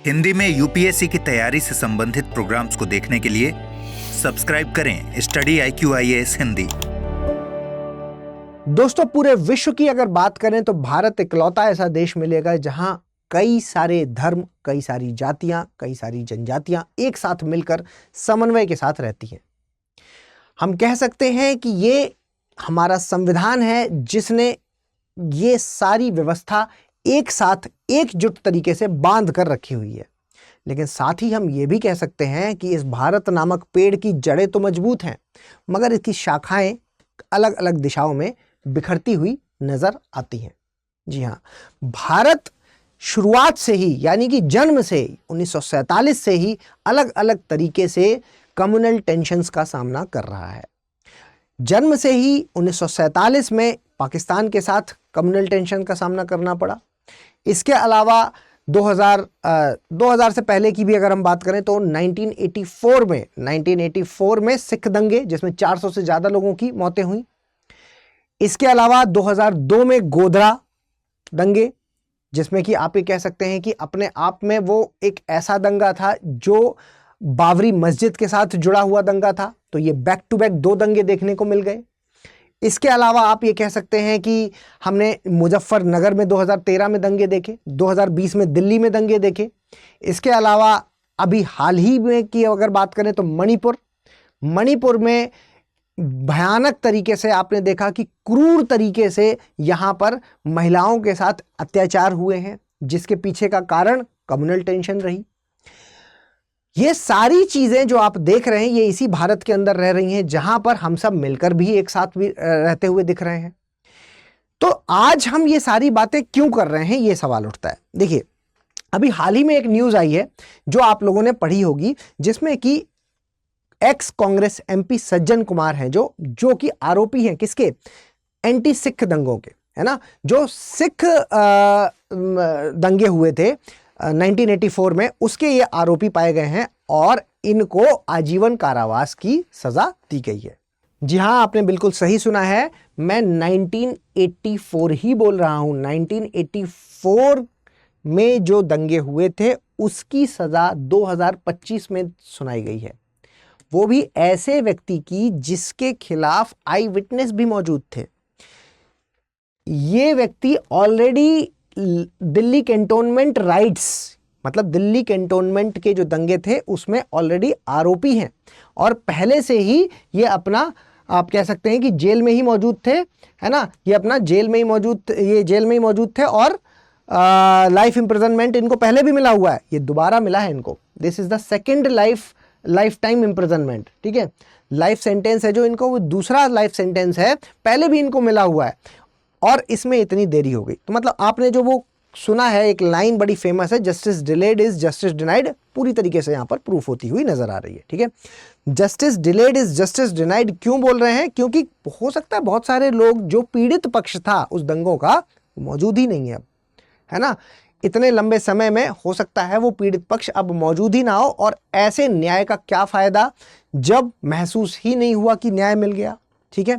हिंदी में यूपीएससी की तैयारी से संबंधित प्रोग्राम्स को देखने के लिए सब्सक्राइब करें स्टडी IQIAS हिंदी। दोस्तों, पूरे विश्व की अगर बात करें तो भारत इकलौता ऐसा देश मिलेगा जहां कई सारे धर्म, कई सारी जातियां, कई सारी जनजातियां एक साथ मिलकर समन्वय के साथ रहती हैं। हम कह सकते हैं कि ये हमारा संविधान है जिसने ये सारी व्यवस्था एक साथ एकजुट तरीके से बांध कर रखी हुई है। लेकिन साथ ही हम ये भी कह सकते हैं कि इस भारत नामक पेड़ की जड़ें तो मजबूत हैं, मगर इसकी शाखाएं अलग अलग दिशाओं में बिखरती हुई नजर आती हैं। जी हाँ, भारत शुरुआत से ही यानी कि जन्म से 1947 से ही अलग अलग तरीके से कम्युनल टेंशन्स का सामना कर रहा है। जन्म से ही 1947 में पाकिस्तान के साथ कम्युनल टेंशन का सामना करना पड़ा। इसके अलावा 2000 से पहले की भी अगर हम बात करें तो 1984 में सिख दंगे जिसमें 400 से ज़्यादा लोगों की मौतें हुई। इसके अलावा 2002 में गोधरा दंगे, जिसमें कि आप ये कह सकते हैं कि अपने आप में वो एक ऐसा दंगा था जो बाबरी मस्जिद के साथ जुड़ा हुआ दंगा था। तो ये बैक टू बैक 2 दंगे देखने को मिल गए। इसके अलावा आप ये कह सकते हैं कि हमने मुजफ्फरनगर में 2013 में दंगे देखे, 2020 में दिल्ली में दंगे देखे। इसके अलावा अभी हाल ही में की अगर बात करें तो मणिपुर में भयानक तरीके से आपने देखा कि क्रूर तरीके से यहाँ पर महिलाओं के साथ अत्याचार हुए हैं, जिसके पीछे का कारण कम्युनल टेंशन रही। ये सारी चीजें जो आप देख रहे हैं ये इसी भारत के अंदर रह रही हैं, जहां पर हम सब मिलकर भी एक साथ भी रहते हुए दिख रहे हैं। तो आज हम ये सारी बातें क्यों कर रहे हैं, ये सवाल उठता है। देखिए, अभी हाल ही में एक न्यूज आई है जो आप लोगों ने पढ़ी होगी, जिसमें कि एक्स कांग्रेस MP सज्जन कुमार हैं जो कि आरोपी हैं किसके, एंटी सिख दंगों के, है ना। जो सिख दंगे हुए थे 1984 में, उसके ये आरोपी पाए गए हैं और इनको आजीवन कारावास की सजा दी गई है। जी हाँ, आपने बिल्कुल सही सुना है, मैं 1984 ही बोल रहा हूं। 1984 में जो दंगे हुए थे उसकी सजा 2025 में सुनाई गई है, वो भी ऐसे व्यक्ति की जिसके खिलाफ आई विटनेस भी मौजूद थे। ये व्यक्ति ऑलरेडी दिल्ली कैंटोनमेंट राइट्स, मतलब दिल्ली कैंटोनमेंट के जो दंगे थे उसमें ऑलरेडी आरोपी हैं और पहले से ही ये अपना, आप कह सकते हैं कि जेल में ही मौजूद थे, है ना। ये अपना जेल में ही मौजूद थे और लाइफ इम्प्रिजनमेंट इनको पहले भी मिला हुआ है, ये दोबारा मिला है इनको। This is the second life time imprisonment, ठीक है। लाइफ सेंटेंस है जो इनको, वो दूसरा लाइफ सेंटेंस है, पहले भी इनको मिला हुआ है और इसमें इतनी देरी हो गई। तो मतलब आपने जो वो सुना है, एक लाइन बड़ी फेमस है, justice delayed is justice denied, पूरी तरीके से यहाँ पर प्रूफ होती हुई नजर आ रही है, ठीक है। Justice delayed is justice denied क्यों बोल रहे हैं, क्योंकि हो सकता है बहुत सारे लोग, जो पीड़ित पक्ष था उस दंगों का, मौजूद ही नहीं है अब, है ना। इतने लंबे समय में हो सकता है वो पीड़ित पक्ष अब मौजूद ही ना हो, और ऐसे न्याय का क्या फायदा जब महसूस ही नहीं हुआ कि न्याय मिल गया, ठीक है।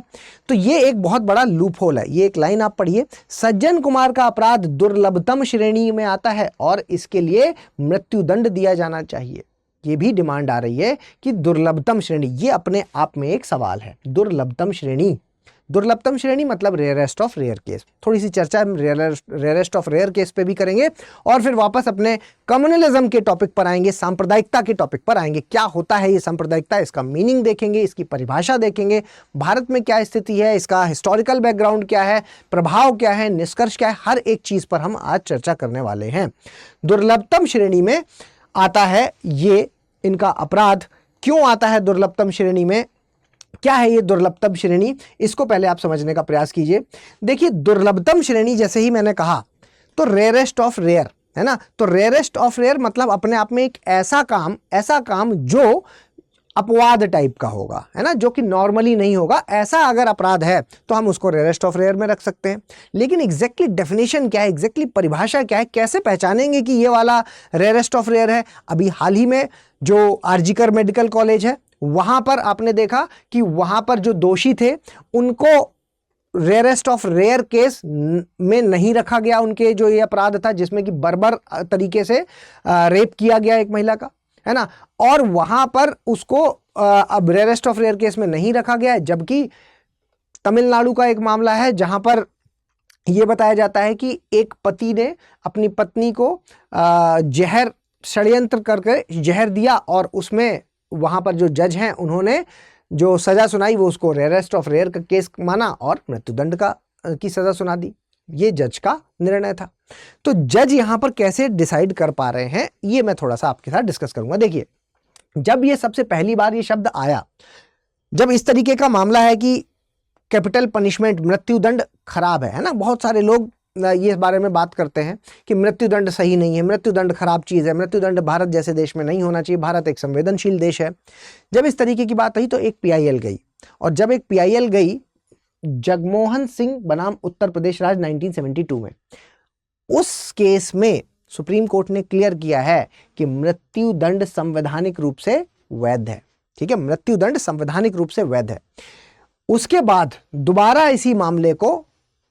तो ये एक बहुत बड़ा लूप होल है। ये एक लाइन आप पढ़िए, सज्जन कुमार का अपराध दुर्लभतम श्रेणी में आता है और इसके लिए मृत्युदंड दिया जाना चाहिए। ये भी डिमांड आ रही है कि दुर्लभतम श्रेणी, ये अपने आप में एक सवाल है। दुर्लभतम श्रेणी मतलब रेयरेस्ट ऑफ रेयर केस। थोड़ी सी चर्चा हम रेयरेस्ट ऑफ रेयर केस पे भी करेंगे और फिर वापस अपने कम्युनलिज्म के टॉपिक पर आएंगे, सांप्रदायिकता के टॉपिक पर आएंगे। क्या होता है ये सांप्रदायिकता, इसका मीनिंग देखेंगे, इसकी परिभाषा देखेंगे, भारत में क्या स्थिति है, इसका हिस्टोरिकल बैकग्राउंड क्या है, प्रभाव क्या है, निष्कर्ष क्या है, हर एक चीज पर हम आज चर्चा करने वाले हैं। दुर्लभतम श्रेणी में आता है ये इनका अपराध। क्यों आता है दुर्लभतम श्रेणी में, क्या है ये दुर्लभतम श्रेणी, इसको पहले आप समझने का प्रयास कीजिए। देखिए, दुर्लभतम श्रेणी जैसे ही मैंने कहा तो रेयरेस्ट ऑफ रेयर, है ना। तो रेयरेस्ट ऑफ रेयर मतलब अपने आप में एक ऐसा काम जो अपवाद टाइप का होगा, है ना, जो कि नॉर्मली नहीं होगा। ऐसा अगर अपराध है तो हम उसको रेयरेस्ट ऑफ रेयर में रख सकते हैं। लेकिन एग्जैक्टली डेफिनेशन क्या है, एग्जैक्टली परिभाषा क्या है, कैसे पहचानेंगे कि ये वाला रेयरेस्ट ऑफ रेयर है। अभी हाल ही में जो आरजीकर मेडिकल कॉलेज है, वहां पर आपने देखा कि वहां पर जो दोषी थे उनको रेयरेस्ट ऑफ रेयर केस में नहीं रखा गया उनके जो ये अपराध था जिसमें कि बर्बर तरीके से रेप किया गया एक महिला का, है ना, और वहां पर उसको अब रेयरेस्ट ऑफ रेयर केस में नहीं रखा गया है। जबकि तमिलनाडु का एक मामला है जहां पर यह बताया जाता है कि एक पति ने अपनी पत्नी को जहर षड्यंत्र करके जहर दिया और उसमें वहां पर जो जज हैं उन्होंने जो सजा सुनाई वो उसको रेयरेस्ट ऑफ रेयर का केस माना और मृत्युदंड की सजा सुना दी। ये जज का निर्णय था। तो जज यहां पर कैसे डिसाइड कर पा रहे हैं ये मैं थोड़ा सा आपके साथ डिस्कस करूंगा। देखिए, जब ये सबसे पहली बार ये शब्द आया, जब इस तरीके का मामला है कि कैपिटल पनिशमेंट मृत्युदंड खराब है ना, बहुत सारे लोग ये इस बारे में बात करते हैं कि मृत्युदंड सही नहीं है, मृत्युदंड खराब चीज़ है, मृत्युदंड भारत जैसे देश में नहीं होना चाहिए, भारत एक संवेदनशील देश है। जब इस तरीके की बात आई तो एक PIL गई, और जब एक PIL गई जगमोहन सिंह बनाम उत्तर प्रदेश राज्य 1972 में, उस केस में सुप्रीम कोर्ट ने क्लियर किया है कि मृत्युदंड संवैधानिक रूप से वैध है। ठीक है, मृत्युदंड संवैधानिक रूप से वैध है। उसके बाद दोबारा इसी मामले को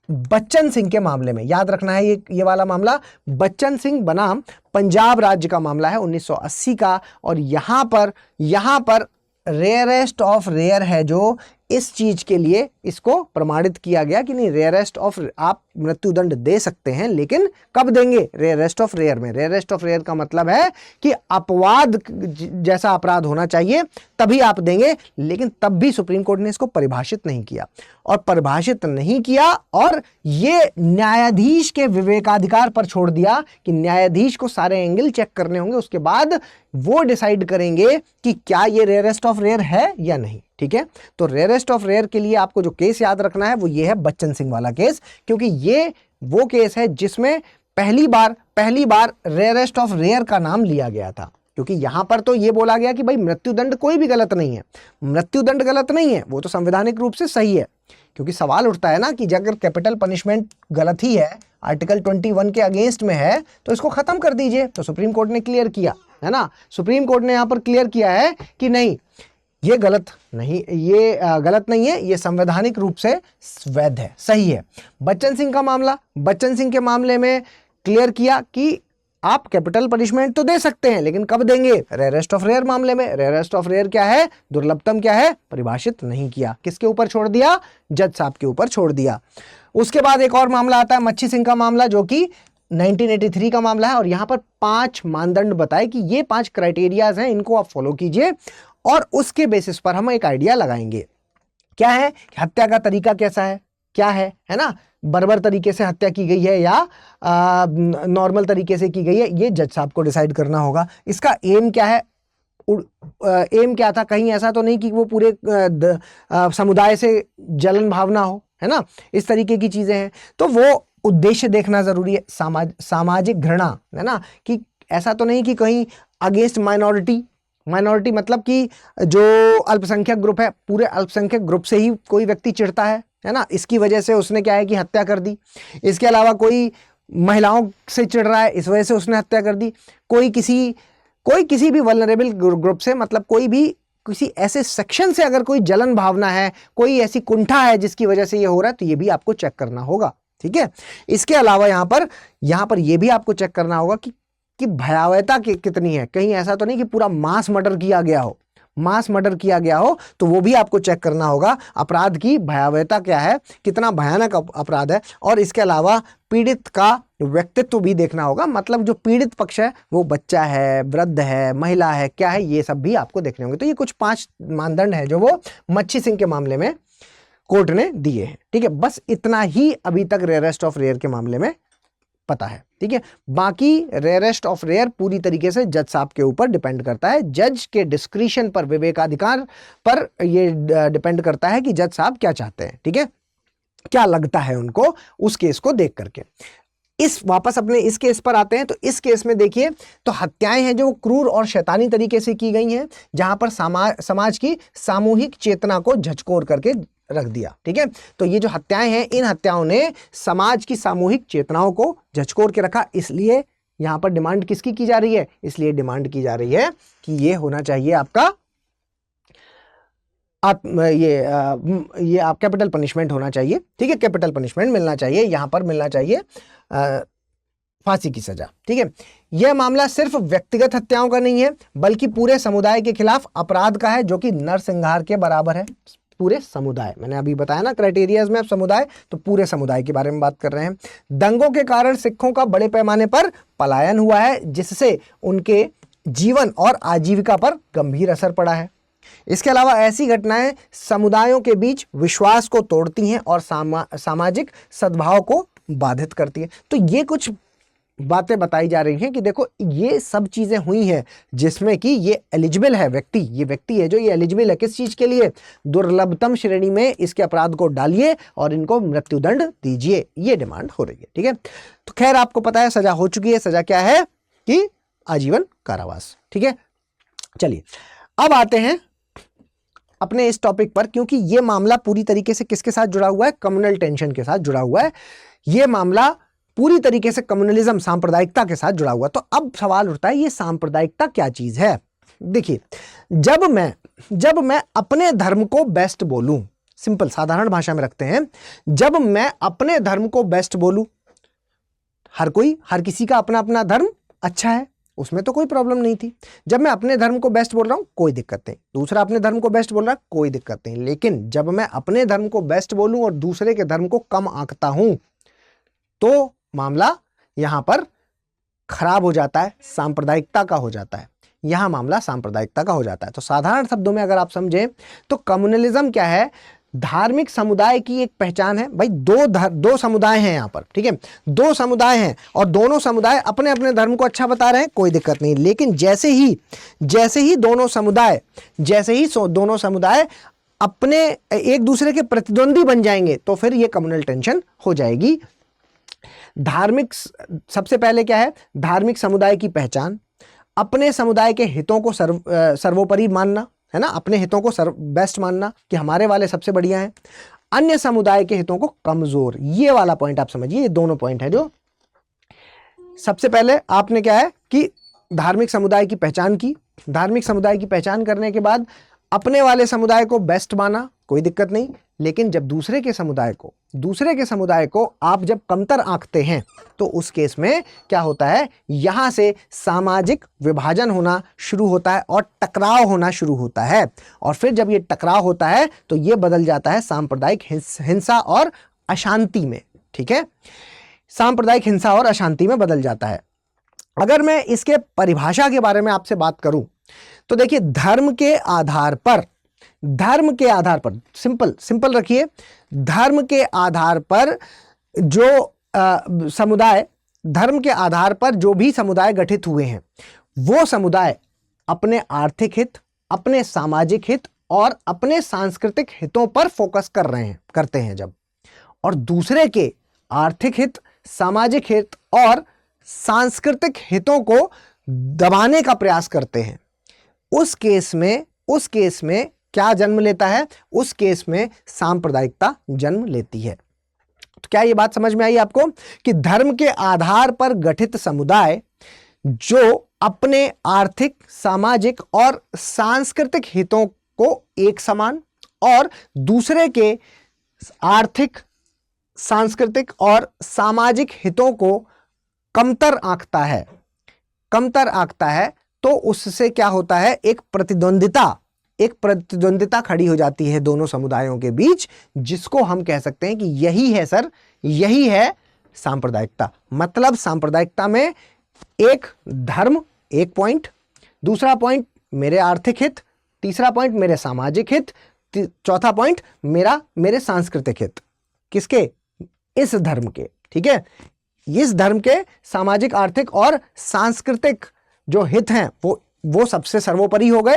बच्चन सिंह के मामले में, याद रखना है ये वाला मामला बच्चन सिंह बनाम पंजाब राज्य का मामला है 1980 का, और यहां पर रेयरेस्ट ऑफ रेयर है जो इस चीज के लिए इसको प्रमाणित किया गया कि नहीं, रेयरेस्ट ऑफ आप मृत्युदंड दे सकते हैं, लेकिन कब देंगे? रेयरेस्ट ऑफ रेयर में। रेयरेस्ट ऑफ रेयर का मतलब है कि अपवाद जैसा अपराध होना चाहिए तभी आप देंगे, लेकिन तब भी सुप्रीम कोर्ट ने इसको परिभाषित नहीं किया, और परिभाषित नहीं किया और ये न्यायाधीश के विवेकाधिकार पर छोड़ दिया कि न्यायाधीश को सारे एंगल चेक करने होंगे, उसके बाद वो डिसाइड करेंगे कि क्या ये रेयरेस्ट ऑफ रेयर है या नहीं। ठीक है, तो रेयरेस्ट ऑफ रेयर के लिए आपको जो केस याद रखना है वो ये है बच्चन सिंह वाला केस, क्योंकि ये वो केस है जिसमें पहली बार रेयरेस्ट ऑफ रेयर का नाम लिया गया था। क्योंकि यहां पर तो ये बोला गया कि भाई मृत्युदंड कोई भी गलत नहीं है, मृत्युदंड गलत नहीं है, वो तो संवैधानिक रूप से सही है। क्योंकि सवाल उठता है ना कि अगर कैपिटल पनिशमेंट गलत ही है, आर्टिकल 21 के अगेंस्ट में है, तो इसको खत्म कर दीजिए। तो सुप्रीम कोर्ट ने क्लियर किया है ना, सुप्रीम कोर्ट ने यहां पर क्लियर किया है कि नहीं, ये गलत नहीं है, ये संवैधानिक रूप से वैध है, सही है। बच्चन सिंह के मामले में क्लियर किया कि आप कैपिटल पनिशमेंट तो दे सकते हैं, लेकिन कब देंगे? रेयरेस्ट ऑफ रेयर मामले में। रेयरेस्ट ऑफ रेयर क्या है, दुर्लभतम क्या है, परिभाषित नहीं किया। किसके ऊपर छोड़ दिया? जज साहब के ऊपर छोड़ दिया। उसके बाद एक और मामला आता है मच्छी सिंह का मामला, जो कि 1983 का मामला है, और यहां पर 5 मानदंड बताए कि ये 5 क्राइटेरियाज हैं, इनको आप फॉलो कीजिए और उसके बेसिस पर हम एक आइडिया लगाएंगे। क्या है? हत्या का तरीका कैसा है, क्या है ना, बर्बर तरीके से हत्या की गई है या नॉर्मल तरीके से की गई है, ये जज साहब को डिसाइड करना होगा। इसका एम क्या है, एम क्या था, कहीं ऐसा तो नहीं कि वो पूरे समुदाय से जलन भावना हो, है ना, इस तरीके की चीजें हैं, तो वो उद्देश्य देखना जरूरी है। सामाजिक घृणा, है ना, कि ऐसा तो नहीं कि कहीं अगेंस्ट माइनॉरिटी मतलब कि जो अल्पसंख्यक ग्रुप है, पूरे अल्पसंख्यक ग्रुप से ही कोई व्यक्ति चिढ़ता है ना, इसकी वजह से उसने क्या है कि हत्या कर दी। इसके अलावा कोई महिलाओं से चिढ़ रहा है, इस वजह से उसने हत्या कर दी। कोई किसी भी वल्नरेबल ग्रुप से, मतलब कोई भी किसी ऐसे सेक्शन से अगर कोई जलन भावना है, कोई ऐसी कुंठा है जिसकी वजह से ये हो रहा है, तो ये भी आपको चेक करना होगा। ठीक है, इसके अलावा यहाँ पर ये भी आपको चेक करना होगा कि भयावहता कितनी है। कहीं ऐसा तो नहीं कि पूरा मास मर्डर किया गया हो, तो वो भी आपको चेक करना होगा। अपराध की भयावहता क्या है, कितना भयानक अपराध है, और इसके अलावा पीड़ित का व्यक्तित्व भी देखना होगा। मतलब जो पीड़ित पक्ष है वो बच्चा है, वृद्ध है, महिला है, क्या है, ये सब भी आपको देखने होंगे। तो ये कुछ 5 मानदंड है जो वो मच्छी सिंह के मामले में कोर्ट ने दिए हैं। ठीक है, बस इतना ही अभी तक रेयरेस्ट ऑफ रेयर के मामले में पता है। ठीक है, बाकी रेयरेस्ट ऑफ रेयर पूरी तरीके से जज साहब के ऊपर डिपेंड करता है, जज के डिस्क्रिशन पर, विवेकाधिकार पर ये डिपेंड करता है कि जज साहब क्या चाहते हैं। ठीक है, क्या लगता है उनको उस केस को देख करके। वापस अपने इस केस पर आते हैं, तो इस केस में देखिए तो हत्याएं हैं जो क्रूर और शैतानी तरीके से की गई हैं, जहां पर समाज की सामूहिक चेतना को झकझोर करके रख दिया। ठीक है, तो ये जो हत्याएं हैं, इन हत्याओं ने समाज की सामूहिक चेतनाओं को झकझोर के रखा। इसलिए यहां पर डिमांड किसकी की जा रही है? इसलिए डिमांड की जा रही है कि ये होना चाहिए आपका ये आप कैपिटल पनिशमेंट होना चाहिए, ठीक है, कैपिटल पनिशमेंट मिलना चाहिए, यहां पर मिलना चाहिए फांसी की सजा, ठीक है। यह मामला सिर्फ व्यक्तिगत हत्याओं का नहीं है बल्कि पूरे समुदाय के खिलाफ अपराध का है, जो कि नरसंहार के बराबर है। पूरे समुदाय, मैंने अभी बताया ना क्राइटेरियाज में, अब समुदाय तो पूरे समुदाय के बारे में बात कर रहे हैं। दंगों के कारण सिखों का बड़े पैमाने पर पलायन हुआ है, जिससे उनके जीवन और आजीविका पर गंभीर असर पड़ा है। इसके अलावा ऐसी घटनाएं समुदायों के बीच विश्वास को तोड़ती हैं और सामाजिक सद्भाव को बाधित करती हैं। तो ये कुछ बातें बताई जा रही हैं कि देखो ये सब चीजें हुई हैं जिसमें कि ये एलिजिबल है व्यक्ति, ये व्यक्ति है जो ये एलिजिबल है किस चीज के लिए, दुर्लभतम श्रेणी में इसके अपराध को डालिए और इनको मृत्युदंड दीजिए, ये डिमांड हो रही है, ठीक है। तो खैर आपको पता है सजा हो चुकी है, सजा क्या है कि आजीवन कारावास, ठीक है। चलिए अब आते हैं अपने इस टॉपिक पर, क्योंकि ये मामला पूरी तरीके से किसके साथ जुड़ा हुआ है, कम्युनल टेंशन के साथ जुड़ा हुआ है। ये मामला पूरी तरीके से कम्युनलिज्म, सांप्रदायिकता के साथ जुड़ा हुआ। तो अब सवाल उठता है ये सांप्रदायिकता क्या चीज है। देखिए जब मैं अपने धर्म को बेस्ट बोलूं, सिंपल साधारण भाषा में रखते हैं, जब मैं अपने धर्म को बेस्ट बोलूं, हर किसी का अपना अपना धर्म अच्छा है, उसमें तो कोई प्रॉब्लम नहीं थी। जब मैं अपने धर्म को बेस्ट बोल रहा हूं कोई दिक्कत नहीं, दूसरा अपने धर्म को बेस्ट बोल रहा है कोई दिक्कत नहीं। लेकिन जब मैं अपने धर्म को बेस्ट बोलूं और दूसरे के धर्म को कम आंकता हूं तो मामला यहां पर खराब हो जाता है, सांप्रदायिकता का हो जाता है, यहां मामला सांप्रदायिकता का हो जाता है। तो साधारण शब्दों में अगर आप समझें तो कम्युनलिज्म क्या है, धार्मिक समुदाय की एक पहचान है। भाई दो समुदाय हैं यहां पर, ठीक है, दो समुदाय हैं और दोनों समुदाय अपने अपने धर्म को अच्छा बता रहे हैं, कोई दिक्कत नहीं। लेकिन जैसे ही दोनों समुदाय अपने एक दूसरे के प्रतिद्वंदी बन जाएंगे तो फिर ये कम्युनल टेंशन हो जाएगी। सबसे पहले क्या है, धार्मिक समुदाय की पहचान, अपने समुदाय के हितों को सर्वोपरि मानना, है ना, अपने हितों को बेस्ट मानना कि हमारे वाले सबसे बढ़िया हैं, अन्य समुदाय के हितों को कमजोर। ये वाला पॉइंट आप समझिए, ये दोनों पॉइंट है जो सबसे पहले आपने क्या है कि धार्मिक समुदाय की पहचान की, धार्मिक समुदाय की पहचान करने के बाद अपने वाले समुदाय को बेस्ट माना, कोई दिक्कत नहीं। लेकिन जब दूसरे के समुदाय को आप जब कमतर आंकते हैं तो उस केस में क्या होता है, यहां से सामाजिक विभाजन होना शुरू होता है और टकराव होना शुरू होता है। और फिर जब ये टकराव होता है तो ये बदल जाता है सांप्रदायिक हिंसा और अशांति में, ठीक है, सांप्रदायिक हिंसा और अशांति में बदल जाता है। अगर मैं इसके परिभाषा के बारे में आपसे बात करूं तो देखिए धर्म के आधार पर सिंपल रखिए, धर्म के आधार पर जो भी समुदाय गठित हुए हैं वो समुदाय अपने आर्थिक हित, अपने सामाजिक हित और अपने सांस्कृतिक हितों पर फोकस करते हैं जब, और दूसरे के आर्थिक हित, सामाजिक हित और सांस्कृतिक हितों को दबाने का प्रयास करते हैं, उस केस में क्या जन्म लेता है, उस केस में सांप्रदायिकता जन्म लेती है। तो क्या ये बात समझ में आई आपको कि धर्म के आधार पर गठित समुदाय जो अपने आर्थिक, सामाजिक और सांस्कृतिक हितों को एक समान और दूसरे के आर्थिक, सांस्कृतिक और सामाजिक हितों को कमतर आंकता है तो उससे क्या होता है, एक प्रतिद्वंदिता खड़ी हो जाती है दोनों समुदायों के बीच, जिसको हम कह सकते हैं कि यही है सांप्रदायिकता। मतलब सांप्रदायिकता में एक धर्म एक पॉइंट, दूसरा पॉइंट मेरे आर्थिक हित, तीसरा पॉइंट मेरे सामाजिक हित, चौथा पॉइंट मेरे सांस्कृतिक हित। किसके? इस धर्म के, ठीक है, इस धर्म के सामाजिक, आर्थिक और सांस्कृतिक जो हित हैं वो सबसे सर्वोपरि हो गए,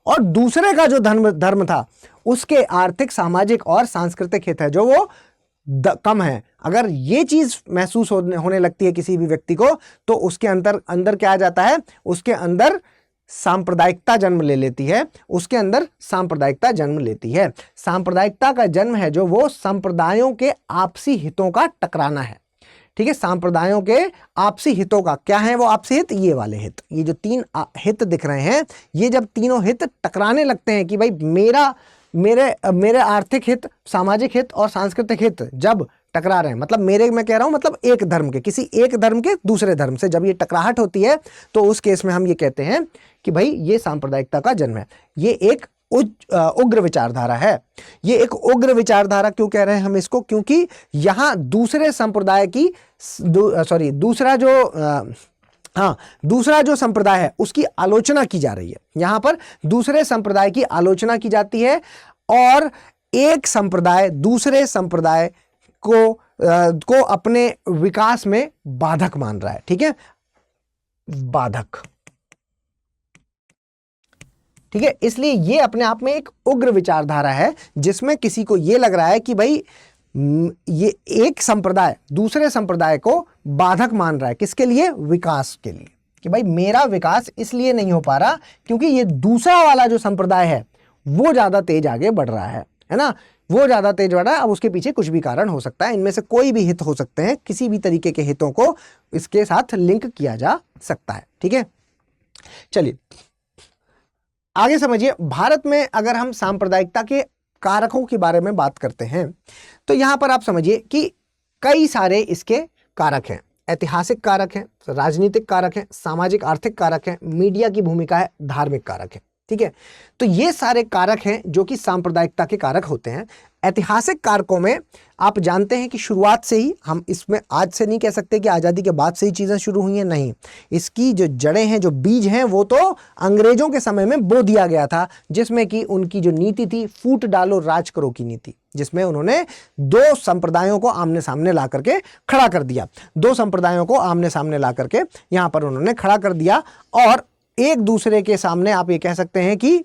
और दूसरे का जो धर्म था उसके आर्थिक, सामाजिक और सांस्कृतिक हित है जो वो कम है। अगर ये चीज महसूस होने लगती है किसी भी व्यक्ति को तो उसके अंदर क्या आ जाता है, उसके अंदर सांप्रदायिकता जन्म ले लेती है, सांप्रदायिकता का जन्म है जो वो संप्रदायों के आपसी हितों का टकराना है, ठीक है, सांप्रदायों के आपसी हितों का। क्या है वो आपसी हित? ये वाले हित, ये जो तीन हित दिख रहे हैं, ये जब तीनों हित टकराने लगते हैं कि भाई मेरे आर्थिक हित, सामाजिक हित और सांस्कृतिक हित जब टकरा रहे हैं, मतलब मेरे, मैं कह रहा हूं मतलब एक धर्म के, किसी एक धर्म के दूसरे धर्म से जब ये टकराहट होती है, तो उस केस में हम ये कहते हैं कि भाई ये सांप्रदायिकता का जन्म है। ये एक उग्र विचारधारा है। ये एक उग्र विचारधारा क्यों कह रहे हैं हम इसको? क्योंकि यहां दूसरे संप्रदाय की दूसरा जो संप्रदाय है उसकी आलोचना की जा रही है। यहां पर दूसरे संप्रदाय की आलोचना की जाती है और एक संप्रदाय दूसरे संप्रदाय को अपने विकास में बाधक मान रहा है। ठीक है, बाधक। ठीक है, इसलिए ये अपने आप में एक उग्र विचारधारा है जिसमें किसी को ये लग रहा है कि भाई ये एक संप्रदाय दूसरे संप्रदाय को बाधक मान रहा है। किसके लिए? विकास के लिए। कि भाई मेरा विकास इसलिए नहीं हो पा रहा क्योंकि ये दूसरा वाला जो संप्रदाय है वो ज्यादा तेज आगे बढ़ रहा है ना, वो ज्यादा तेज बढ़ रहा है। अब उसके पीछे कुछ भी कारण हो सकता है, इनमें से कोई भी हित हो सकते हैं, किसी भी तरीके के हितों को इसके साथ लिंक किया जा सकता है। ठीक है, चलिए आगे समझिए। भारत में अगर हम सांप्रदायिकता के कारकों के बारे में बात करते हैं तो यहां पर आप समझिए कि कई सारे इसके कारक हैं। ऐतिहासिक कारक हैं, राजनीतिक कारक हैं, सामाजिक आर्थिक कारक हैं, मीडिया की भूमिका है, धार्मिक कारक है। ठीक है, तो ये सारे कारक हैं जो कि सांप्रदायिकता के कारक होते हैं। ऐतिहासिक कारकों में आप जानते हैं कि शुरुआत से ही, हम इसमें आज से नहीं कह सकते कि आज़ादी के बाद से ही चीज़ें शुरू हुई हैं, नहीं। इसकी जो जड़ें हैं, जो बीज हैं, वो तो अंग्रेजों के समय में बो दिया गया था, जिसमें कि उनकी जो नीति थी, फूट डालो राज करो की नीति, जिसमें उन्होंने दो संप्रदायों को आमने सामने ला करके खड़ा कर दिया। दो संप्रदायों को आमने सामने ला करके यहाँ पर उन्होंने खड़ा कर दिया और एक दूसरे के सामने आप ये कह सकते हैं कि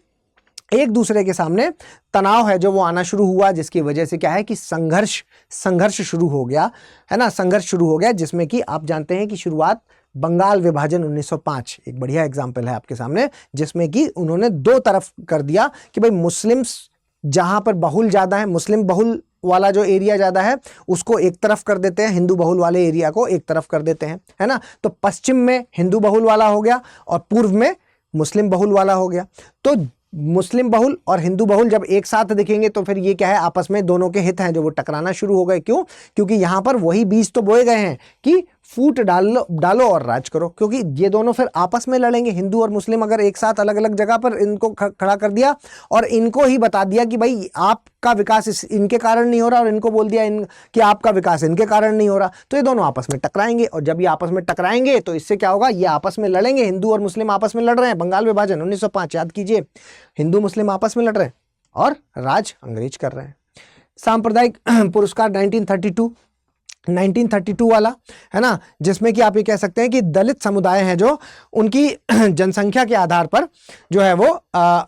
एक दूसरे के सामने तनाव है जो वो आना शुरू हुआ, जिसकी वजह से क्या है कि संघर्ष शुरू हो गया, है ना, संघर्ष शुरू हो गया। जिसमें कि आप जानते हैं कि शुरुआत बंगाल विभाजन 1905 एक बढ़िया एग्जाम्पल है आपके सामने, जिसमें कि उन्होंने दो तरफ कर दिया कि भाई मुस्लिम्स जहां पर बहुल ज्यादा है, मुस्लिम बहुल वाला जो एरिया ज्यादा है उसको एक तरफ कर देते हैं, हिंदू बहुल वाले एरिया को एक तरफ कर देते हैं, है ना। तो पश्चिम में हिंदू बहुल वाला हो गया और पूर्व में मुस्लिम बहुल वाला हो गया। तो मुस्लिम बहुल और हिंदू बहुल जब एक साथ दिखेंगे तो फिर ये क्या है, आपस में दोनों के हित हैं जो वो टकराना शुरू हो गए। क्यों? क्योंकि यहां पर वही बीज तो बोए गए हैं कि फूट डालो और राज करो, क्योंकि ये दोनों फिर आपस में लड़ेंगे। हिंदू और मुस्लिम अगर एक साथ अलग अलग जगह पर इनको खड़ा कर दिया और इनको ही बता दिया कि भाई आपका विकास इनके कारण नहीं हो रहा, और इनको बोल दिया कि आपका विकास इनके कारण नहीं हो रहा, तो ये दोनों आपस में टकराएंगे। और जब ये आपस में टकराएंगे तो इससे क्या होगा, ये आपस में लड़ेंगे। हिंदू और मुस्लिम आपस में लड़ रहे हैं, बंगाल विभाजन 1905 याद कीजिए, हिंदू मुस्लिम आपस में लड़ रहे हैं और राज अंग्रेज कर रहे हैं। सांप्रदायिक पुरस्कार 1932 वाला, है ना, जिसमें कि आप ये कह सकते हैं कि दलित समुदाय है जो उनकी जनसंख्या के आधार पर जो है वो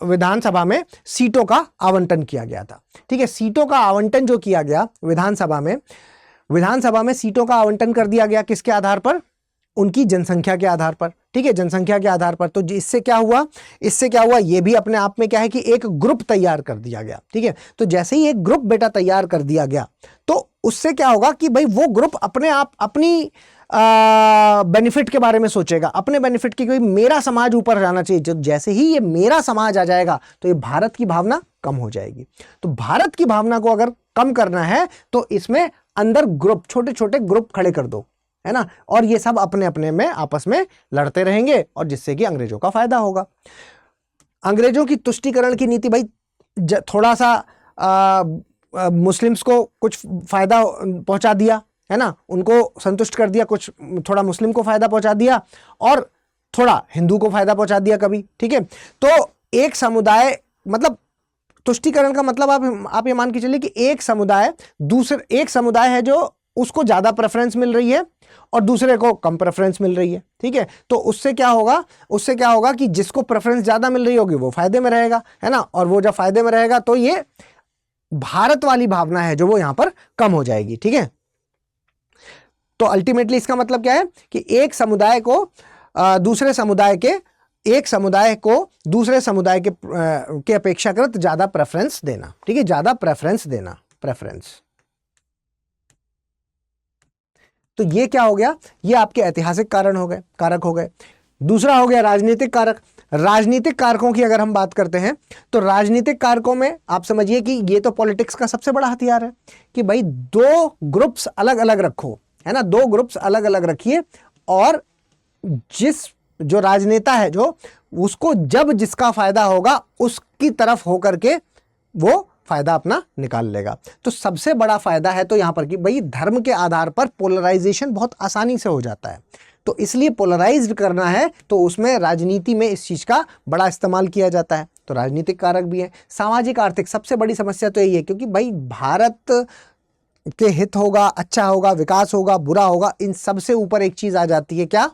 विधानसभा में सीटों का आवंटन किया गया था। ठीक है, सीटों का आवंटन जो किया गया विधानसभा में सीटों का आवंटन कर दिया गया किसके आधार पर? उनकी जनसंख्या के आधार पर। ठीक है, जनसंख्या के आधार पर। तो इससे क्या हुआ, ये भी अपने आप में क्या है कि एक ग्रुप तैयार कर दिया गया। ठीक है, तो जैसे ही एक ग्रुप बेटा तैयार कर दिया गया तो उससे क्या होगा कि भाई वो ग्रुप अपने आप अपनी बेनिफिट के बारे में सोचेगा, अपने बेनिफिट की, कोई मेरा समाज ऊपर जाना चाहिए। जो जैसे ही ये मेरा समाज आ जाएगा तो ये भारत की भावना कम हो जाएगी। तो भारत की भावना को अगर कम करना है तो इसमें अंदर ग्रुप, छोटे छोटे ग्रुप खड़े कर दो, है ना, और ये सब अपने अपने में आपस में लड़ते रहेंगे और जिससे कि अंग्रेजों का फायदा होगा। अंग्रेजों की तुष्टीकरण की नीति, भाई थोड़ा सा मुस्लिम्स को कुछ फायदा पहुंचा दिया, है ना, उनको संतुष्ट कर दिया, कुछ थोड़ा मुस्लिम को फायदा पहुंचा दिया और थोड़ा हिंदू को फायदा पहुंचा दिया कभी। ठीक है, तो एक समुदाय, मतलब तुष्टीकरण का मतलब आप ये मान के चलिए कि एक समुदाय है जो उसको ज्यादा प्रेफरेंस मिल रही है और दूसरे को कम प्रेफरेंस मिल रही है। ठीक है, तो उससे क्या होगा कि जिसको प्रेफरेंस ज्यादा मिल रही होगी वो फायदे में रहेगा, है ना, और वो जब फायदे में रहेगा तो ये भारत वाली भावना है जो वो यहां पर कम हो जाएगी। ठीक है, तो अल्टीमेटली इसका मतलब क्या है कि एक समुदाय को दूसरे समुदाय के अपेक्षाकृत ज्यादा प्रेफरेंस देना। ठीक है, ज्यादा प्रेफरेंस देना, प्रेफरेंस। तो ये क्या हो गया, ये आपके ऐतिहासिक कारक हो गए। दूसरा हो गया राजनीतिक कारक। राजनीतिक कारकों की अगर हम बात करते हैं तो राजनीतिक कारकों में आप समझिए कि ये तो पॉलिटिक्स का सबसे बड़ा हथियार है कि भाई दो ग्रुप्स अलग अलग रखो, है ना, दो ग्रुप्स अलग अलग रखिए और जो राजनेता है जो उसको जब जिसका फायदा होगा उसकी तरफ होकर के वो फायदा अपना निकाल लेगा। तो सबसे बड़ा फायदा है तो यहां पर कि भाई धर्म के आधार पर पोलराइजेशन बहुत आसानी से हो जाता है, तो इसलिए पोलराइज्ड करना है तो उसमें राजनीति में इस चीज का बड़ा इस्तेमाल किया जाता है। तो राजनीतिक कारक भी है। सामाजिक आर्थिक सबसे बड़ी समस्या तो यही है, क्योंकि भाई भारत के हित होगा, अच्छा होगा, विकास होगा, बुरा होगा, इन सबसे ऊपर एक चीज आ जाती है, क्या,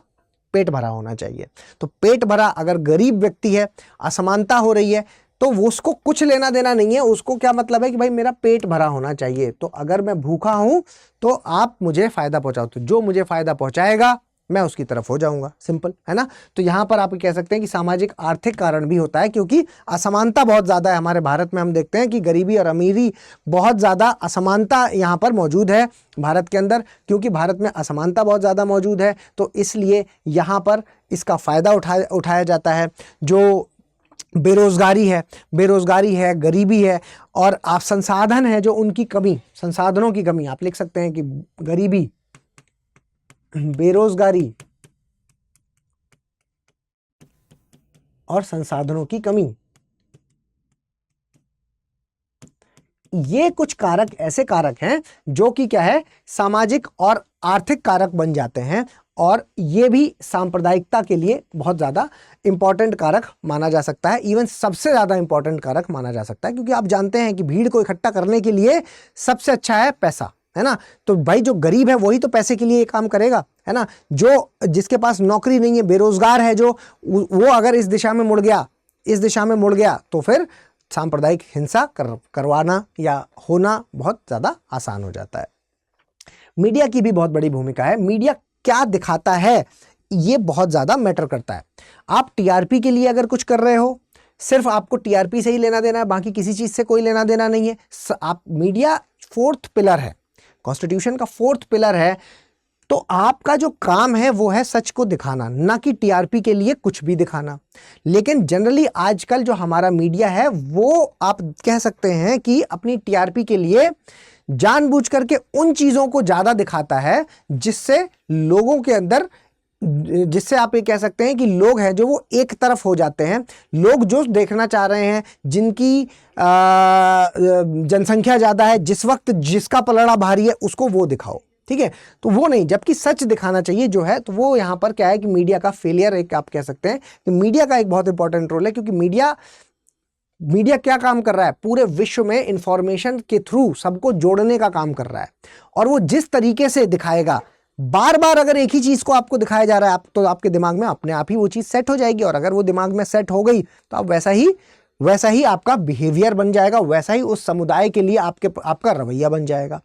पेट भरा होना चाहिए। तो पेट भरा, अगर गरीब व्यक्ति है, असमानता हो रही है, तो वो उसको कुछ लेना देना नहीं है, उसको क्या मतलब है कि भाई मेरा पेट भरा होना चाहिए। तो अगर मैं भूखा हूं तो आप मुझे फायदा पहुंचाओ, तो जो मुझे फायदा पहुंचाएगा मैं उसकी तरफ हो जाऊंगा, सिंपल है ना। तो यहां पर आप कह सकते हैं कि सामाजिक आर्थिक कारण भी होता है, क्योंकि असमानता बहुत ज्यादा है हमारे भारत में। हम देखते हैं कि गरीबी और अमीरी बहुत ज्यादा असमानता यहां पर मौजूद है भारत के अंदर, क्योंकि भारत में असमानता बहुत ज्यादा मौजूद है, तो इसलिए यहां पर इसका फायदा उठाया जाता है। जो बेरोजगारी है, गरीबी है और आप संसाधन है जो उनकी कमी, संसाधनों की कमी, आप लिख सकते हैं कि गरीबी, बेरोजगारी और संसाधनों की कमी, ये कुछ कारक ऐसे कारक हैं जो कि क्या है, सामाजिक और आर्थिक कारक बन जाते हैं, और ये भी सांप्रदायिकता के लिए बहुत ज़्यादा इंपॉर्टेंट कारक माना जा सकता है, इवन सबसे ज़्यादा इंपॉर्टेंट कारक माना जा सकता है। क्योंकि आप जानते हैं कि भीड़ को इकट्ठा करने के लिए सबसे अच्छा है पैसा, है ना। तो भाई जो गरीब है वही तो पैसे के लिए ये काम करेगा, है ना। जो जिसके पास नौकरी नहीं है, बेरोजगार है जो, वो अगर इस दिशा में मुड़ गया तो फिर सांप्रदायिक हिंसा करवाना या होना बहुत ज़्यादा आसान हो जाता है। मीडिया की भी बहुत बड़ी भूमिका है। मीडिया क्या दिखाता है ये बहुत ज़्यादा मैटर करता है। आप टीआरपी के लिए अगर कुछ कर रहे हो, सिर्फ आपको टीआरपी से ही लेना देना है, बाकी किसी चीज़ से कोई लेना देना नहीं है। आप मीडिया फोर्थ पिलर है, कॉन्स्टिट्यूशन का फोर्थ पिलर है, तो आपका जो काम है वो है सच को दिखाना, ना कि टीआरपी के लिए कुछ भी दिखाना। लेकिन जनरली आजकल जो हमारा मीडिया है वो आप कह सकते हैं कि अपनी टीआरपी के लिए जानबूझ करके उन चीजों को ज्यादा दिखाता है जिससे लोगों के अंदर, जिससे आप ये कह सकते हैं कि लोग हैं जो वो एक तरफ हो जाते हैं। लोग जो देखना चाह रहे हैं, जिनकी जनसंख्या ज्यादा है, जिस वक्त जिसका पलड़ा भारी है, उसको वो दिखाओ, ठीक है। तो वो नहीं, जबकि सच दिखाना चाहिए जो है। तो वो यहाँ पर क्या है कि मीडिया का फेलियर एक आप कह सकते हैं कि मीडिया का एक बहुत इंपॉर्टेंट रोल है, क्योंकि मीडिया क्या काम कर रहा है, पूरे विश्व में इंफॉर्मेशन के थ्रू सबको जोड़ने का काम कर रहा है। और वो जिस तरीके से दिखाएगा, बार बार अगर एक ही चीज को आपको दिखाया जा रहा है, तो आपके दिमाग में अपने आप ही वो चीज सेट हो जाएगी, और अगर वो दिमाग में सेट हो गई तो आप वैसा ही आपका बिहेवियर बन जाएगा, वैसा ही उस समुदाय के लिए आपका रवैया बन जाएगा।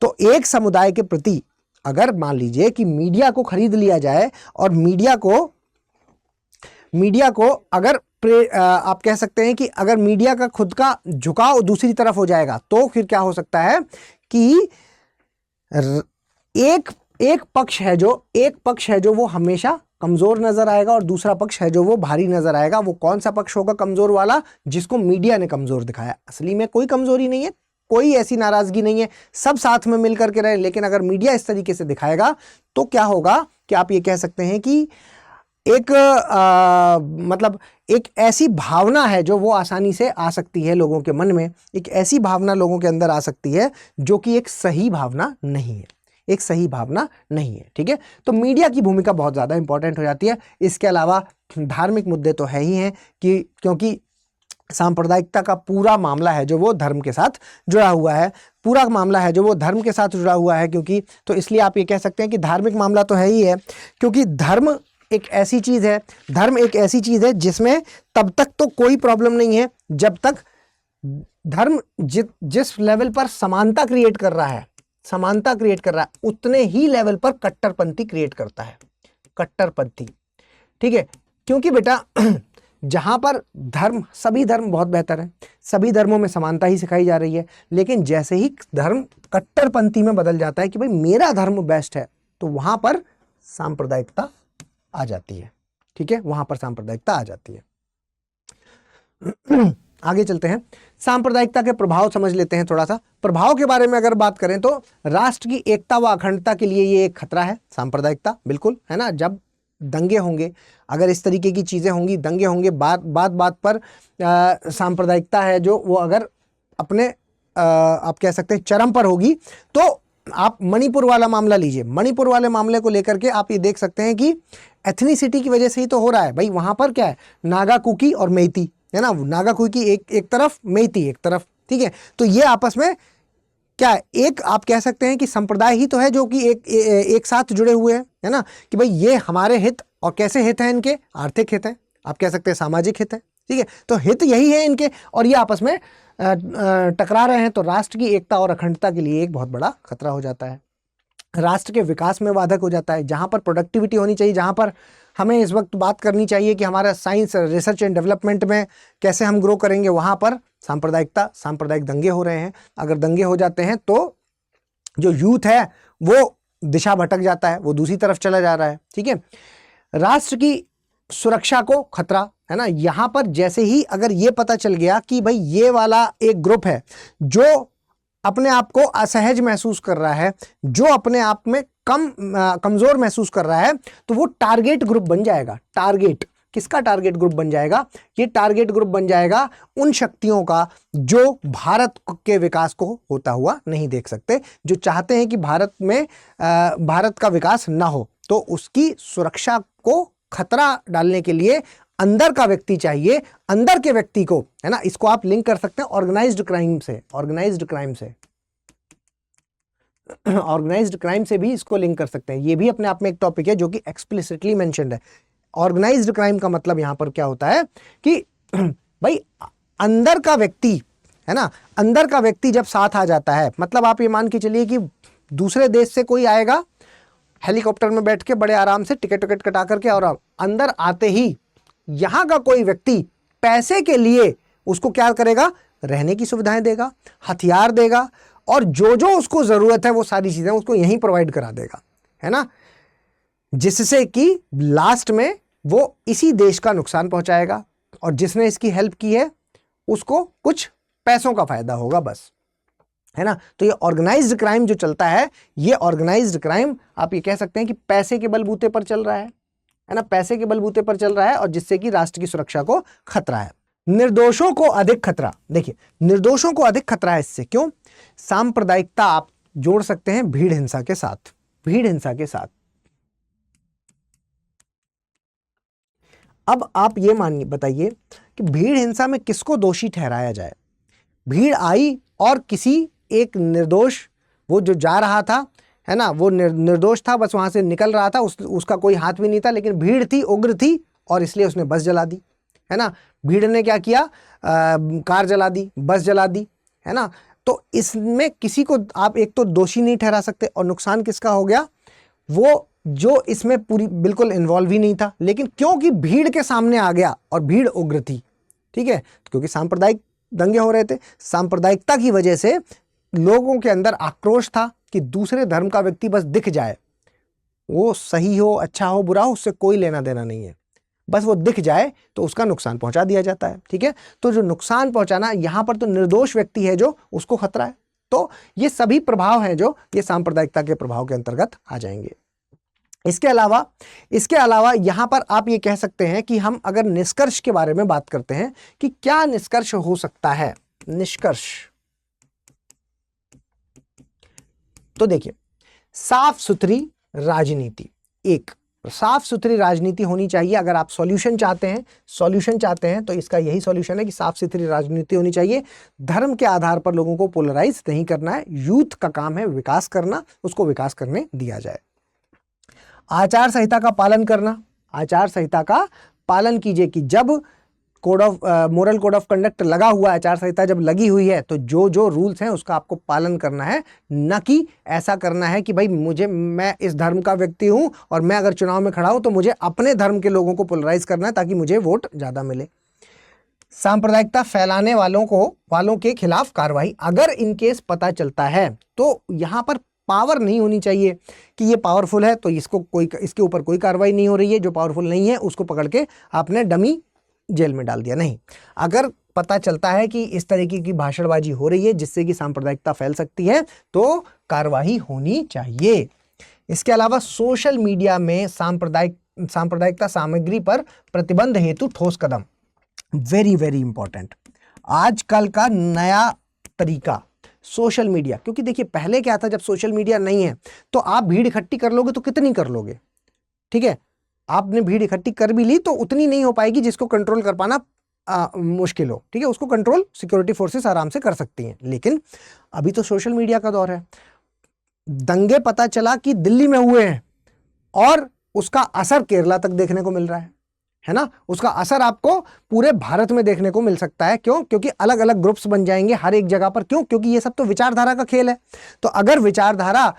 तो एक समुदाय के प्रति अगर मान लीजिए कि मीडिया को खरीद लिया जाए और मीडिया को अगर आप कह सकते हैं कि अगर मीडिया का खुद का झुकाव दूसरी तरफ हो जाएगा, तो फिर क्या हो सकता है कि एक पक्ष है जो वो हमेशा कमजोर नजर आएगा, और दूसरा पक्ष है जो वो भारी नजर आएगा। वो कौन सा पक्ष होगा कमजोर वाला? जिसको मीडिया ने कमजोर दिखाया। असली में कोई कमजोरी नहीं है, कोई ऐसी नाराजगी नहीं है, सब साथ में मिलकर के रहे। लेकिन अगर मीडिया इस तरीके से दिखाएगा तो क्या होगा कि आप ये कह सकते हैं कि मतलब एक ऐसी भावना है जो वो आसानी से आ सकती है लोगों के मन में, एक ऐसी भावना लोगों के अंदर आ सकती है जो कि एक सही भावना नहीं है, ठीक है। तो मीडिया की भूमिका बहुत ज़्यादा इंपॉर्टेंट हो जाती है। इसके अलावा धार्मिक मुद्दे तो है ही हैं, कि क्योंकि सांप्रदायिकता का पूरा मामला है जो वो धर्म के साथ जुड़ा हुआ है, क्योंकि तो इसलिए आप ये कह सकते हैं कि धार्मिक मामला तो है ही है, क्योंकि धर्म एक ऐसी चीज है जिसमें तब तक तो कोई प्रॉब्लम नहीं है जब तक धर्म जिस लेवल पर समानता क्रिएट कर रहा है, उतने ही लेवल पर कट्टरपंथी क्रिएट करता है, कट्टरपंथी, ठीक है। क्योंकि बेटा जहां पर सभी धर्म बहुत बेहतर है, सभी धर्मों में समानता ही सिखाई जा रही है, लेकिन जैसे ही धर्म कट्टरपंथी में बदल जाता है कि भाई मेरा धर्म बेस्ट है, तो वहां पर सांप्रदायिकता आ जाती है। ठीक है, वहां पर सांप्रदायिकता आ जाती है। आगे चलते हैं, सांप्रदायिकता के प्रभाव समझ लेते हैं। थोड़ा सा प्रभाव के बारे में अगर बात करें तो राष्ट्र की एकता व अखंडता के लिए ये एक खतरा है, सांप्रदायिकता, बिल्कुल, है ना। जब दंगे होंगे, अगर इस तरीके की चीजें होंगी, दंगे होंगे, बात पर सांप्रदायिकता है जो वो अगर अपने आप कह सकते हैं चरम पर होगी, तो आप मणिपुर वाला मामला लीजिए। मणिपुर वाले मामले को लेकर के आप ये देख सकते हैं कि एथनिसिटी की वजह से ही तो हो रहा है भाई। वहां पर क्या है, नागा, कुकी और मेइती, है ना। नागा कुकी एक तरफ, मेइती एक तरफ, ठीक है। तो ये आपस में क्या है, एक आप कह सकते हैं कि संप्रदाय ही तो है जो कि एक साथ जुड़े हुए हैं, है ना। कि भाई ये हमारे हित, और कैसे हित हैं इनके, आर्थिक हित है, आप कह सकते हैं सामाजिक हित है, ठीक है। तो हित यही है इनके, और ये आपस में टकरा रहे हैं, तो राष्ट्र की एकता और अखंडता के लिए एक बहुत बड़ा खतरा हो जाता है। राष्ट्र के विकास में बाधक हो जाता है। जहां पर प्रोडक्टिविटी होनी चाहिए, जहां पर हमें इस वक्त बात करनी चाहिए कि हमारा साइंस, रिसर्च एंड डेवलपमेंट में कैसे हम ग्रो करेंगे, वहां पर सांप्रदायिक दंगे हो रहे हैं। अगर दंगे हो जाते हैं तो जो यूथ है वो दिशा भटक जाता है, वो दूसरी तरफ चला जा रहा है, ठीक है। राष्ट्र की सुरक्षा को खतरा, है ना। यहां पर जैसे ही अगर ये पता चल गया कि भाई ये वाला एक ग्रुप है जो अपने आप को असहज महसूस कर रहा है, जो अपने आप में कमजोर महसूस कर रहा है, तो वो टारगेट ग्रुप बन जाएगा। टारगेट किसका टारगेट ग्रुप बन जाएगा? ये टारगेट ग्रुप बन जाएगा उन शक्तियों का जो भारत के विकास को होता हुआ नहीं देख सकते, जो चाहते हैं कि भारत का विकास ना हो। तो उसकी सुरक्षा को खतरा डालने के लिए अंदर का व्यक्ति चाहिए, अंदर के व्यक्ति को, है ना। इसको आप लिंक कर सकते हैं ऑर्गेनाइज्ड क्राइम से भी इसको लिंक कर सकते हैं। ये भी अपने आप में एक टॉपिक है जो कि एक्सप्लिसिटली मेंशन्ड है। ऑर्गेनाइज्ड क्राइम का मतलब यहां पर क्या होता है कि भाई अंदर का व्यक्ति, है ना, अंदर का व्यक्ति जब साथ आ जाता है, मतलब आप ये मान के चलिए कि दूसरे देश से कोई आएगा हेलीकॉप्टर में बैठ के बड़े आराम से टिकट कटा करके, और अंदर आते ही यहां का कोई व्यक्ति पैसे के लिए उसको क्या करेगा, रहने की सुविधाएं देगा, हथियार देगा, और जो जो उसको जरूरत है वो सारी चीजें उसको यहीं प्रोवाइड करा देगा, है ना। जिससे कि लास्ट में वो इसी देश का नुकसान पहुंचाएगा, और जिसने इसकी हेल्प की है उसको कुछ पैसों का फायदा होगा, बस, है ना। तो ये ऑर्गेनाइज्ड क्राइम जो चलता है, ये ऑर्गेनाइज्ड क्राइम आप ये कह सकते हैं कि पैसे के बलबूते पर चल रहा है ना, पैसे के बलबूते पर चल रहा है, और जिससे कि राष्ट्र की सुरक्षा को खतरा है। निर्दोषों को अधिक खतरा, देखिए निर्दोषों को अधिक खतरा है इससे, क्यों? सांप्रदायिकता आप जोड़ सकते हैं भीड़ हिंसा के साथ, भीड़ हिंसा के साथ। अब आप ये मानिए, बताइए कि भीड़ हिंसा में किसको दोषी ठहराया जाए? भीड़ आई और किसी एक निर्दोष, वो जो जा रहा था, है ना, वो निर्दोष था, बस वहां से निकल रहा था, उसका कोई हाथ भी नहीं था, लेकिन भीड़ थी, उग्र थी, और इसलिए उसने बस जला दी, है ना। भीड़ ने क्या किया, कार जला दी, बस जला दी, है ना। तो इसमें किसी को आप एक तो दोषी नहीं ठहरा सकते, और नुकसान किसका हो गया? वो जो इसमें पूरी बिल्कुल इन्वॉल्व ही नहीं था, लेकिन क्योंकि भीड़ के सामने आ गया और भीड़ उग्र थी, ठीक है, क्योंकि सांप्रदायिक दंगे हो रहे थे, सांप्रदायिकता की वजह से लोगों के अंदर आक्रोश था कि दूसरे धर्म का व्यक्ति बस दिख जाए, वो सही हो, अच्छा हो, बुरा हो, उससे कोई लेना देना नहीं है, बस वो दिख जाए तो उसका नुकसान पहुंचा दिया जाता है, ठीक है। तो जो नुकसान पहुंचाना, यहां पर तो निर्दोष व्यक्ति है जो, उसको खतरा है। तो ये सभी प्रभाव हैं जो ये सांप्रदायिकता के प्रभाव के अंतर्गत आ जाएंगे। इसके अलावा यहां पर आप ये कह सकते हैं कि हम अगर निष्कर्ष के बारे में बात करते हैं कि क्या निष्कर्ष हो सकता है, निष्कर्ष, तो देखिए साफ सुथरी राजनीति, एक साफ सुथरी राजनीति होनी चाहिए। अगर आप सॉल्यूशन चाहते हैं तो इसका यही सॉल्यूशन है कि साफ सुथरी राजनीति होनी चाहिए। धर्म के आधार पर लोगों को पोलराइज नहीं करना है, यूथ का काम है विकास करना, उसको विकास करने दिया जाए। आचार संहिता का पालन करना, आचार संहिता का पालन कीजिए कि जब मोरल कोड ऑफ कंडक्ट लगा हुआ है, आचार संहिता जब लगी हुई है, तो जो जो रूल्स हैं उसका आपको पालन करना है, न कि ऐसा करना है कि भाई मैं इस धर्म का व्यक्ति हूं और मैं अगर चुनाव में खड़ा हूं तो मुझे अपने धर्म के लोगों को पोलराइज करना है ताकि मुझे वोट ज्यादा मिले। सांप्रदायिकता फैलाने वालों के खिलाफ कार्रवाई, अगर इनकेस पता चलता है तो यहां पर पावर नहीं होनी चाहिए कि ये पावरफुल है तो इसके ऊपर कोई कार्रवाई नहीं हो रही है, जो पावरफुल नहीं है उसको पकड़ के आपने डमी जेल में डाल दिया। नहीं, अगर पता चलता है कि इस तरीके की भाषणबाजी हो रही है जिससे कि सांप्रदायिकता फैल सकती है तो कार्रवाई होनी चाहिए। इसके अलावा सोशल मीडिया में सांप्रदायिकता सामग्री पर प्रतिबंध हेतु ठोस कदम, वेरी वेरी इंपॉर्टेंट। आजकल का नया तरीका सोशल मीडिया, क्योंकि देखिए पहले क्या था, जब सोशल मीडिया नहीं है तो आप भीड़ इकट्ठी कर लोगे तो कितनी कर लोगे, ठीक है, आपने भीड़ इकट्ठी कर भी ली तो उतनी नहीं हो पाएगी जिसको कंट्रोल कर पाना मुश्किल हो, ठीक है, उसको कंट्रोल सिक्योरिटी फोर्सेस आराम से कर सकती हैं। लेकिन अभी तो सोशल मीडिया का दौर है। दंगे पता चला कि दिल्ली में हुए हैं और उसका असर केरला तक देखने को मिल रहा है ना, उसका असर आपको पूरे भारत में देखने को मिल सकता है। क्यों? क्योंकि अलग अलग ग्रुप्स बन जाएंगे हर एक जगह पर। क्यों? क्योंकि ये सब तो विचारधारा का खेल है। तो अगर विचारधारा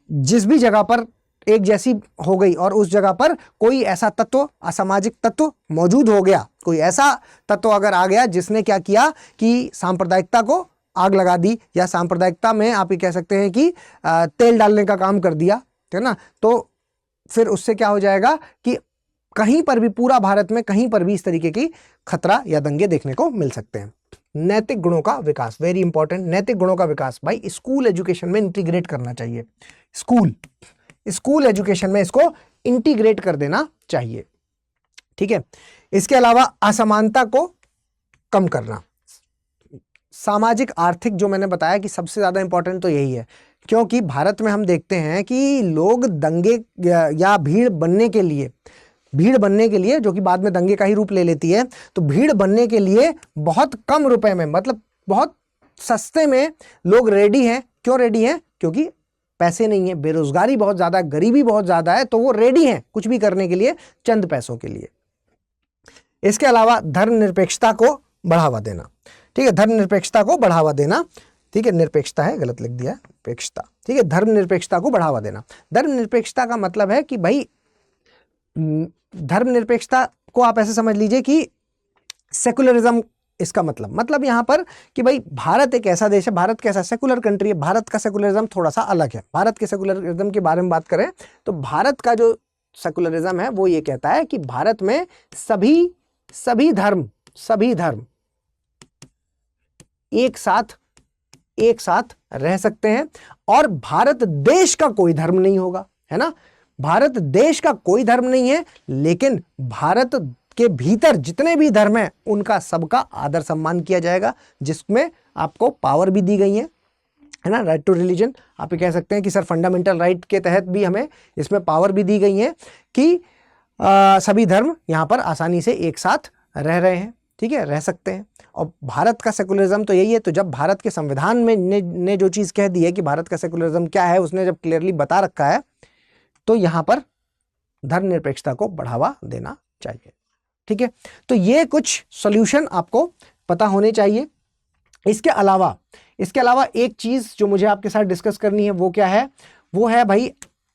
जिस भी जगह पर एक जैसी हो गई और उस जगह पर कोई ऐसा तत्व, असामाजिक तत्व मौजूद हो गया, कोई ऐसा तत्व अगर आ गया जिसने क्या किया कि सांप्रदायिकता को आग लगा दी, या सांप्रदायिकता में आप ये कह सकते हैं कि तेल डालने का काम कर दिया, है ना, तो फिर उससे क्या हो जाएगा कि कहीं पर भी, पूरा भारत में कहीं पर भी इस तरीके की खतरा या दंगे देखने को मिल सकते हैं। नैतिक गुणों का विकास, वेरी इंपॉर्टेंट। नैतिक गुणों का विकास भाई स्कूल एजुकेशन में इंटीग्रेट करना चाहिए। स्कूल एजुकेशन में इसको इंटीग्रेट कर देना चाहिए, ठीक है। इसके अलावा असमानता को कम करना, सामाजिक आर्थिक, जो मैंने बताया कि सबसे ज्यादा इंपॉर्टेंट तो यही है, क्योंकि भारत में हम देखते हैं कि लोग दंगे या भीड़ बनने के लिए, जो कि बाद में दंगे का ही रूप ले लेती है, तो भीड़ बनने के लिए बहुत कम रुपए में, मतलब बहुत सस्ते में लोग रेडी हैं। क्यों रेडी हैं? क्योंकि पैसे नहीं है, बेरोजगारी बहुत ज्यादा, गरीबी बहुत ज्यादा है, तो वो रेडी हैं कुछ भी करने के लिए चंद पैसों के लिए। इसके अलावा धर्मनिरपेक्षता को बढ़ावा देना, ठीक है, धर्मनिरपेक्षता को बढ़ावा देना, ठीक है, निरपेक्षता है, गलत लिख दिया, निरपेक्षता, ठीक है, धर्मनिरपेक्षता को बढ़ावा देना। धर्मनिरपेक्षता का मतलब है कि भाई धर्मनिरपेक्षता को आप ऐसे समझ लीजिए कि सेकुलरिज्म, इसका मतलब यहाँ पर कि भाई भारत एक ऐसा देश है, भारत कैसा सेकुलर कंट्री है, भारत का सेकुलरिज्म थोड़ा सा अलग है। भारत के सेकुलरिज्म के बारे में बात करें तो भारत का जो सेकुलरिज्म है वो ये कहता है कि भारत में सभी धर्म एक साथ रह सकते हैं, और भारत देश का कोई धर्म नहीं होगा, है ना, भारत देश का कोई धर्म नहीं है, लेकिन भारत के भीतर जितने भी धर्म हैं उनका सबका आदर सम्मान किया जाएगा, जिसमें आपको पावर भी दी गई है ना, राइट टू रिलीजन। आप ये कह सकते हैं कि सर फंडामेंटल राइट के तहत भी हमें इसमें पावर भी दी गई है कि सभी धर्म यहाँ पर आसानी से एक साथ रह रहे हैं, ठीक है, रह सकते हैं। और भारत का सेकुलरिज्म तो यही है। तो जब भारत के संविधान में ने जो चीज़ कह दी है कि भारत का सेकुलरिज्म क्या है, उसने जब क्लियरली बता रखा है, तो यहाँ पर धर्मनिरपेक्षता को बढ़ावा देना चाहिए, ठीक है। तो ये कुछ सॉल्यूशन आपको पता होने चाहिए। इसके अलावा एक चीज जो मुझे आपके साथ डिस्कस करनी है वो क्या है, वो है भाई,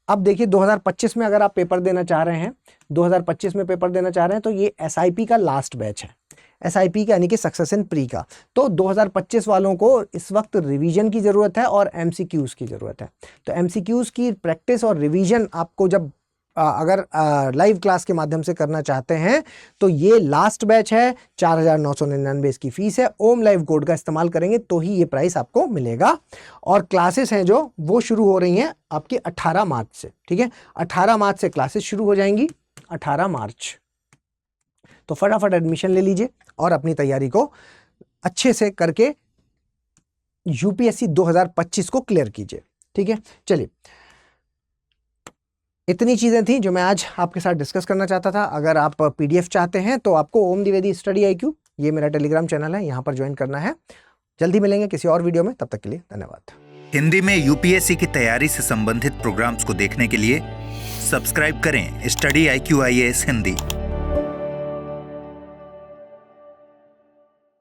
अब देखिए 2025 में अगर आप पेपर देना चाह रहे हैं, 2025 में पेपर देना चाह रहे हैं, तो ये SIP का लास्ट बैच है, SIP का यानी कि सक्सेस इन प्री का। तो 2025 वालों को इस वक्त रिवीजन की जरूरत है और MCQs की जरूरत है। तो MCQs की प्रैक्टिस और रिवीजन आपको जब अगर लाइव क्लास के माध्यम से करना चाहते हैं तो ये लास्ट बैच है, 4,999 इसकी फीस है। ओम लाइव कोड का इस्तेमाल करेंगे तो ही ये प्राइस आपको मिलेगा। और क्लासेस हैं जो वो शुरू हो रही हैं आपकी 18 मार्च से, ठीक है, 18 मार्च से क्लासेस शुरू हो जाएंगी, 18 मार्च। तो फटाफट एडमिशन ले लीजिए और अपनी तैयारी को अच्छे से करके UPSC 2025 को क्लियर कीजिए, ठीक है। चलिए, इतनी चीजें थी जो मैं आज आपके साथ डिस्कस करना चाहता था। अगर आप PDF चाहते हैं तो आपको ओम द्विवेदी स्टडी IQ, ये मेरा टेलीग्राम चैनल है, यहाँ पर ज्वाइन करना है। जल्दी मिलेंगे किसी और वीडियो में, तब तक के लिए धन्यवाद। हिंदी में UPSC की तैयारी से संबंधित प्रोग्राम्स को देखने के लिए सब्सक्राइब करें स्टडी IQ IAS हिंदी।